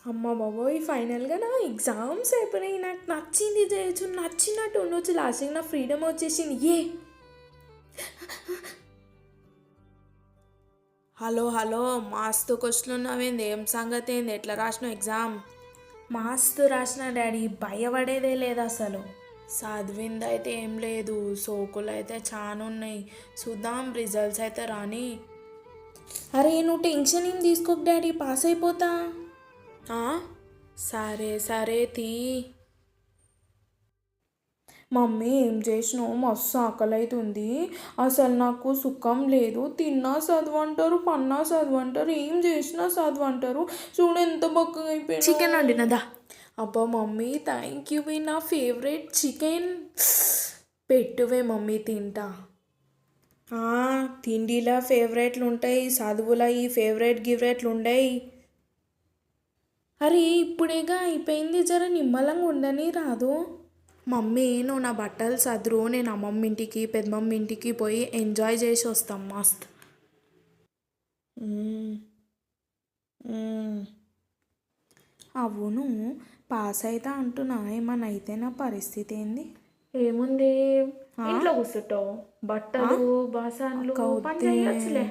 అమ్మ బాబోయ్! ఫైనల్‌గా నా ఎగ్జామ్స్ అయిపోయినాయి. నాకు నచ్చింది చేయొచ్చు, నచ్చినట్టు ఉండొచ్చు. లాస్ట్‌కి నా ఫ్రీడమ్ వచ్చేసింది. హలో హలో, మస్తు క్వశ్చన్లు ఉన్నావేంది? ఏం సంగతి ఏంది? ఎట్లా రాసినావు ఎగ్జామ్? మస్తు రాసిన డాడీ, భయపడేదే లేదు అసలు. చదివింది అయితే ఏం లేదు, సోకులు అయితే చాలా ఉన్నాయి. చూద్దాం, రిజల్ట్స్ అయితే రాని. అరే నువ్వు టెన్షన్ ఏం తీసుకోకు డాడీ, పాస్ అయిపోతా. సరే సరే తీ. మమ్మీ ఏం చేసినావు? మస్తు ఆకలి అవుతుంది. అసలు నాకు సుఖం లేదు. తిన్నా చదవంటారు, పన్నా చదవంటారు, ఏం చేసినా చదవంటారు. చూడు ఎంత బక్కగా అయిపోయింది. చికెన్ వండినదా? అబ్బా మమ్మీ, థ్యాంక్ యూ. నా ఫేవరెట్ చికెన్. పెట్టువే మమ్మీ, తింటా. తిండిలా ఫేవరెట్లు ఉంటాయి, చదువులా ఈ ఫేవరెట్ గివరెట్లు ఉండయి. అరే ఇప్పుడేగా అయిపోయింది, జర నిమ్మలంగా ఉండని రాదు? మమ్మీ నువ్వు నా బట్టలు సదురు, నేను అమ్మమ్మ ఇంటికి పెద్దమమ్మ ఇంటికి పోయి ఎంజాయ్ చేసి వస్తాం మస్త్. అవును, పాస్ అయితే అంటున్నా, ఏమన్నా అయితే నా పరిస్థితి ఏంది? ఏముంది, ఇంట్లో కూర్చుంటావు, బట్టలు బాసన్లు పని చేయొచ్చులే.